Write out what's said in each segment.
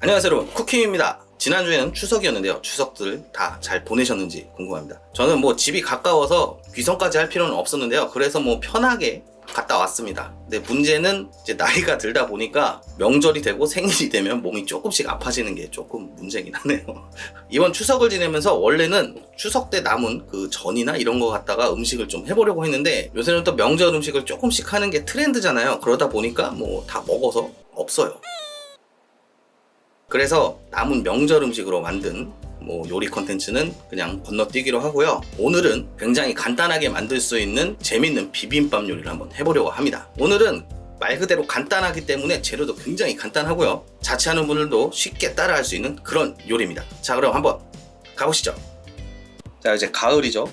안녕하세요 여러분, 쿠킹입니다. 지난주에는 추석이었는데요, 추석들 다 잘 보내셨는지 궁금합니다. 저는 뭐 집이 가까워서 귀성까지 할 필요는 없었는데요, 그래서 뭐 편하게 갔다 왔습니다. 근데 문제는 이제 나이가 들다 보니까 명절이 되고 생일이 되면 몸이 조금씩 아파지는 게 조금 문제긴 하네요. 이번 추석을 지내면서 원래는 추석 때 남은 그 전이나 이런 거 갖다가 음식을 좀 해보려고 했는데, 요새는 또 명절 음식을 조금씩 하는 게 트렌드잖아요. 그러다 보니까 뭐 다 먹어서 없어요. 그래서 남은 명절 음식으로 만든 뭐 요리 컨텐츠는 그냥 건너뛰기로 하고요. 오늘은 굉장히 간단하게 만들 수 있는 재밌는 비빔밥 요리를 한번 해보려고 합니다. 오늘은 말 그대로 간단하기 때문에 재료도 굉장히 간단하고요, 자취하는 분들도 쉽게 따라할 수 있는 그런 요리입니다. 자, 그럼 한번 가보시죠. 자, 이제 가을이죠.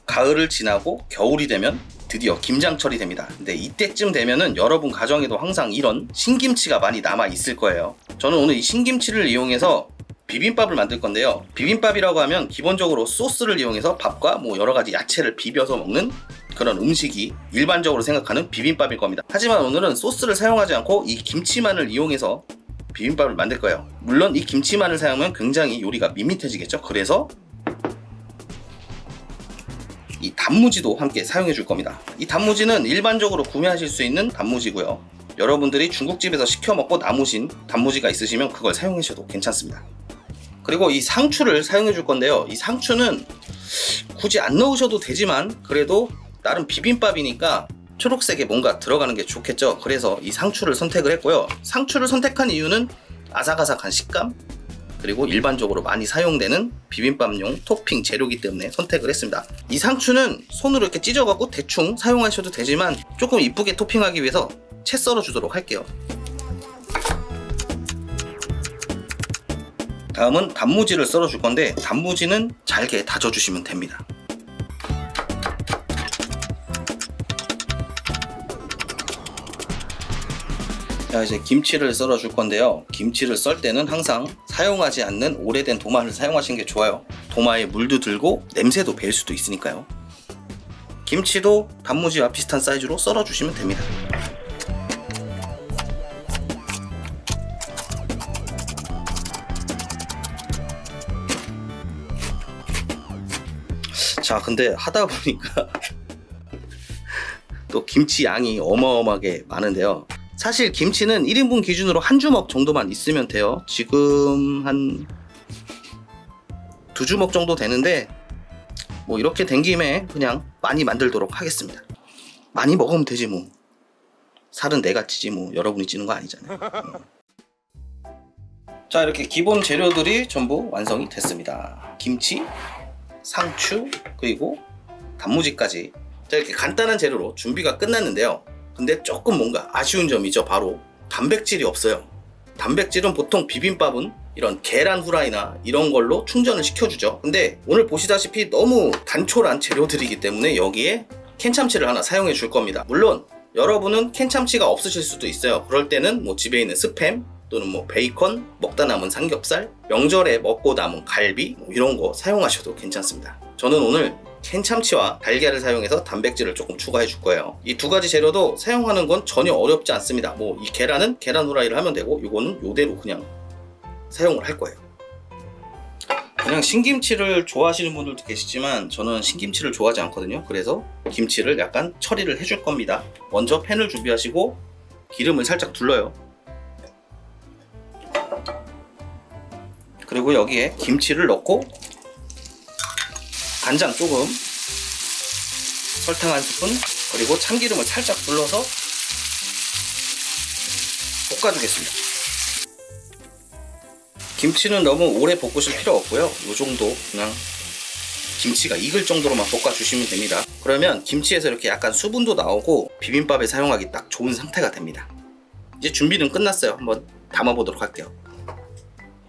가을을 지나고 겨울이 되면 드디어 김장철이 됩니다. 근데 이때쯤 되면은 여러분 가정에도 항상 이런 신김치가 많이 남아 있을 거예요. 저는 오늘 이 신김치를 이용해서 비빔밥을 만들 건데요, 비빔밥이라고 하면 기본적으로 소스를 이용해서 밥과 뭐 여러 가지 야채를 비벼서 먹는 그런 음식이 일반적으로 생각하는 비빔밥일 겁니다. 하지만 오늘은 소스를 사용하지 않고 이 김치만을 이용해서 비빔밥을 만들 거예요. 물론 이 김치만을 사용하면 굉장히 요리가 밋밋해지겠죠. 그래서 이 단무지도 함께 사용해 줄 겁니다. 이 단무지는 일반적으로 구매하실 수 있는 단무지고요, 여러분들이 중국집에서 시켜 먹고 남으신 단무지가 있으시면 그걸 사용하셔도 괜찮습니다. 그리고 이 상추를 사용해 줄 건데요, 이 상추는 굳이 안 넣으셔도 되지만 그래도 나름 비빔밥이니까 초록색에 뭔가 들어가는 게 좋겠죠. 그래서 이 상추를 선택을 했고요. 상추를 선택한 이유는 아삭아삭한 식감, 그리고 일반적으로 많이 사용되는 비빔밥용 토핑 재료이기 때문에 선택을 했습니다. 이 상추는 손으로 이렇게 찢어갖고 대충 사용하셔도 되지만 조금 이쁘게 토핑하기 위해서 채 썰어 주도록 할게요. 다음은 단무지를 썰어 줄 건데, 단무지는 잘게 다져 주시면 됩니다. 자, 이제 김치를 썰어 줄 건데요, 김치를 썰 때는 항상 사용하지 않는 오래된 도마를 사용하시는 게 좋아요. 도마에 물도 들고 냄새도 배일 수도 있으니까요. 김치도 단무지와 비슷한 사이즈로 썰어 주시면 됩니다. 자, 근데 하다 보니까 또 김치 양이 어마어마하게 많은데요, 사실 김치는 1인분 기준으로 한 주먹 정도만 있으면 돼요. 지금 한 2주먹 정도 되는데 뭐 이렇게 된 김에 그냥 많이 만들도록 하겠습니다. 많이 먹으면 되지 뭐. 살은 내가 찌지 뭐, 여러분이 찌는 거 아니잖아요. 자, 이렇게 기본 재료들이 전부 완성이 됐습니다. 김치, 상추, 그리고 단무지까지. 자, 이렇게 간단한 재료로 준비가 끝났는데요, 근데 조금 뭔가 아쉬운 점이죠. 바로 단백질이 없어요. 단백질은 보통 비빔밥은 이런 계란 후라이나 이런 걸로 충전을 시켜주죠. 근데 오늘 보시다시피 너무 단촐한 재료들이기 때문에 여기에 캔참치를 하나 사용해 줄 겁니다. 물론 여러분은 캔참치가 없으실 수도 있어요. 그럴 때는 뭐 집에 있는 스팸 또는 뭐 베이컨, 먹다 남은 삼겹살, 명절에 먹고 남은 갈비 뭐 이런 거 사용하셔도 괜찮습니다. 저는 오늘 캔참치와 달걀을 사용해서 단백질을 조금 추가해 줄 거예요. 이 두 가지 재료도 사용하는 건 전혀 어렵지 않습니다. 뭐 이 계란은 계란 후라이를 하면 되고, 이거는 요대로 그냥 사용을 할 거예요. 그냥 신김치를 좋아하시는 분들도 계시지만 저는 신김치를 좋아하지 않거든요. 그래서 김치를 약간 처리를 해줄 겁니다. 먼저 팬을 준비하시고 기름을 살짝 둘러요. 그리고 여기에 김치를 넣고 간장 조금, 설탕 한 스푼, 그리고 참기름을 살짝 둘러서 볶아주겠습니다. 김치는 너무 오래 볶으실 필요 없고요, 이 정도 그냥 김치가 익을 정도로만 볶아주시면 됩니다. 그러면 김치에서 이렇게 약간 수분도 나오고 비빔밥에 사용하기 딱 좋은 상태가 됩니다. 이제 준비는 끝났어요. 한번 담아보도록 할게요.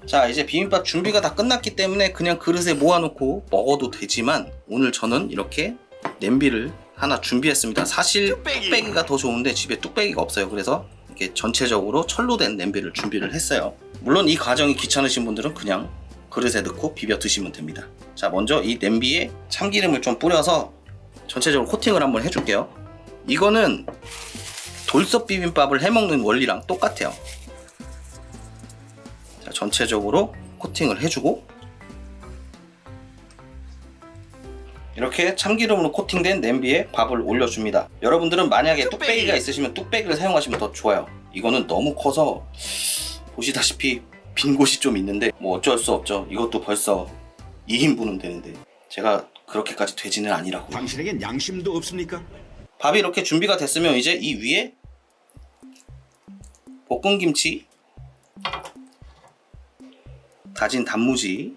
자, 이제 비빔밥 준비가 다 끝났기 때문에 그냥 그릇에 모아놓고 먹어도 되지만, 오늘 저는 이렇게 냄비를 하나 준비했습니다. 사실 뚝배기가 더 좋은데 집에 뚝배기가 없어요. 그래서 이렇게 전체적으로 철로 된 냄비를 준비를 했어요. 물론 이 과정이 귀찮으신 분들은 그냥 그릇에 넣고 비벼 드시면 됩니다. 자, 먼저 이 냄비에 참기름을 좀 뿌려서 전체적으로 코팅을 한번 해줄게요. 이거는 돌솥 비빔밥을 해먹는 원리랑 똑같아요. 전체적으로 코팅을 해주고, 이렇게 참기름으로 코팅된 냄비에 밥을 올려줍니다. 여러분들은 만약에 뚝배기가 있으시면 뚝배기를 사용하시면 더 좋아요. 이거는 너무 커서 보시다시피 빈 곳이 좀 있는데 뭐 어쩔 수 없죠. 이것도 벌써 2인분은 되는데 제가 그렇게까지 돼지는 아니라고. 당신에겐 양심도 없습니까? 밥이 이렇게 준비가 됐으면 이제 이 위에 볶은 김치, 다진 단무지,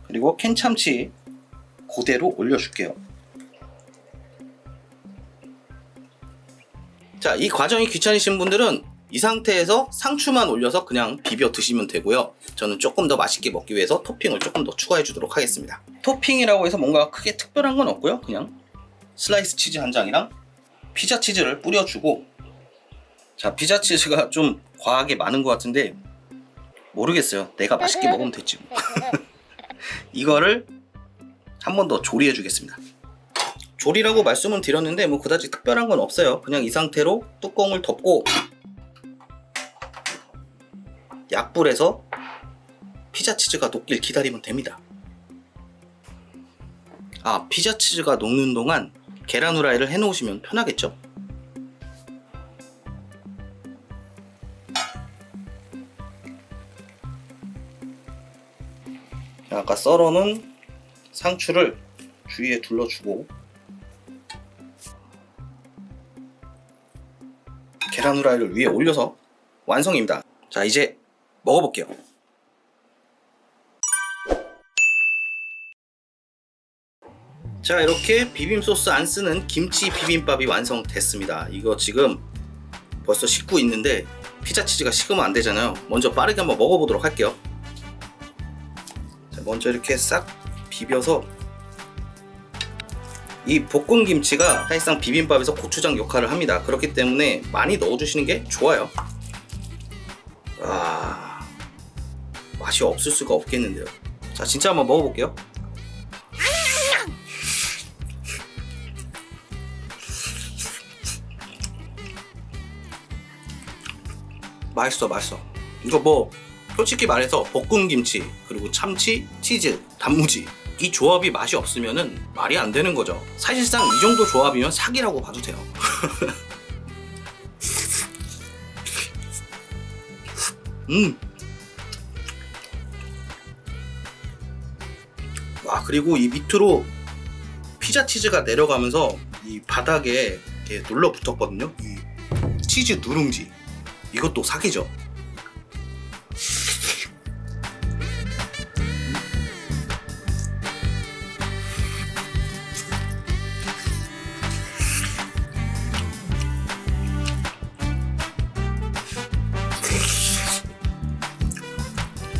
그리고 캔 참치 그대로 올려줄게요. 자, 이 과정이 귀찮으신 분들은 이 상태에서 상추만 올려서 그냥 비벼 드시면 되고요. 저는 조금 더 맛있게 먹기 위해서 토핑을 조금 더 추가해 주도록 하겠습니다. 토핑이라고 해서 뭔가 크게 특별한 건 없고요. 그냥 슬라이스 치즈 한 장이랑 피자 치즈를 뿌려주고, 자, 피자 치즈가 좀 과하게 많은 것 같은데 모르겠어요. 내가 맛있게 먹으면 됐지 뭐. 이거를 한 번 더 조리해 주겠습니다. 조리라고 말씀은 드렸는데 뭐 그다지 특별한 건 없어요. 그냥 이 상태로 뚜껑을 덮고 약불에서 피자 치즈가 녹길 기다리면 됩니다. 아, 피자 치즈가 녹는 동안 계란 후라이를 해 놓으시면 편하겠죠? 아까 썰어놓은 상추를 주위에 둘러주고 계란 후라이를 위에 올려서 완성입니다. 자, 이제 먹어볼게요. 자, 이렇게 비빔 소스 안 쓰는 김치 비빔밥이 완성됐습니다. 이거 지금 벌써 식고 있는데 피자 치즈가 식으면 안 되잖아요. 먼저 빠르게 한번 먹어보도록 할게요. 자, 먼저 이렇게 싹 비벼서, 이 볶은 김치가 사실상 비빔밥에서 고추장 역할을 합니다. 그렇기 때문에 많이 넣어주시는 게 좋아요. 와, 맛이 없을 수가 없겠는데요. 자, 진짜 한번 먹어볼게요. 맛있어. 이거 뭐 솔직히 말해서 볶은 김치, 그리고 참치, 치즈, 단무지, 이 조합이 맛이 없으면은 말이 안 되는 거죠. 사실상 이 정도 조합이면 사기라고 봐도 돼요. 와, 그리고 이 밑으로 피자 치즈가 내려가면서 이 바닥에 이렇게 눌러 붙었거든요. 이 치즈 누룽지, 이것도 사기죠.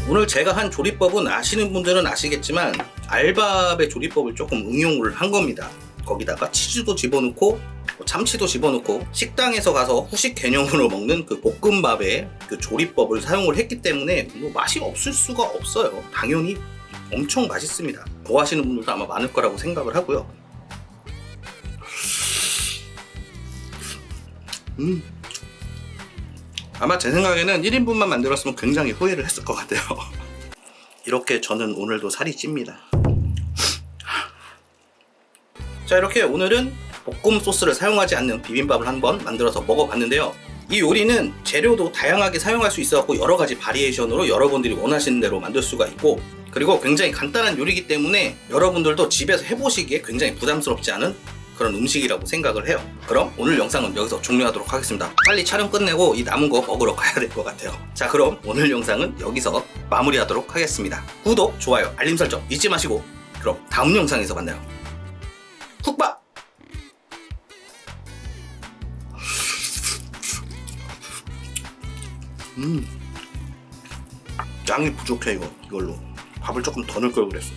오늘 제가 한 조리법은 아시는 분들은 아시겠지만 알밥의 조리법을 조금 응용을 한 겁니다. 거기다가 치즈도 집어넣고 참치도 집어넣고 식당에서 가서 후식 개념으로 먹는 그 볶음밥의 그 조리법을 사용을 했기 때문에 뭐 맛이 없을 수가 없어요. 당연히 엄청 맛있습니다. 좋아하시는 분들도 아마 많을 거라고 생각을 하고요. 아마 제 생각에는 1인분만 만들었으면 굉장히 후회를 했을 것 같아요. 이렇게 저는 오늘도 살이 찝니다. 자, 이렇게 오늘은 볶음 소스를 사용하지 않는 비빔밥을 한번 만들어서 먹어봤는데요. 이 요리는 재료도 다양하게 사용할 수 있어서 여러 가지 바리에이션으로 여러분들이 원하시는 대로 만들 수가 있고, 그리고 굉장히 간단한 요리이기 때문에 여러분들도 집에서 해보시기에 굉장히 부담스럽지 않은 그런 음식이라고 생각을 해요. 그럼 오늘 영상은 여기서 종료하도록 하겠습니다. 빨리 촬영 끝내고 이 남은 거 먹으러 가야 될 것 같아요. 자, 그럼 오늘 영상은 여기서 마무리하도록 하겠습니다. 구독, 좋아요, 알림 설정 잊지 마시고 그럼 다음 영상에서 만나요. 쿡밥! 짱이 부족해. 이걸로 밥을 조금 더 넣을 걸 그랬어.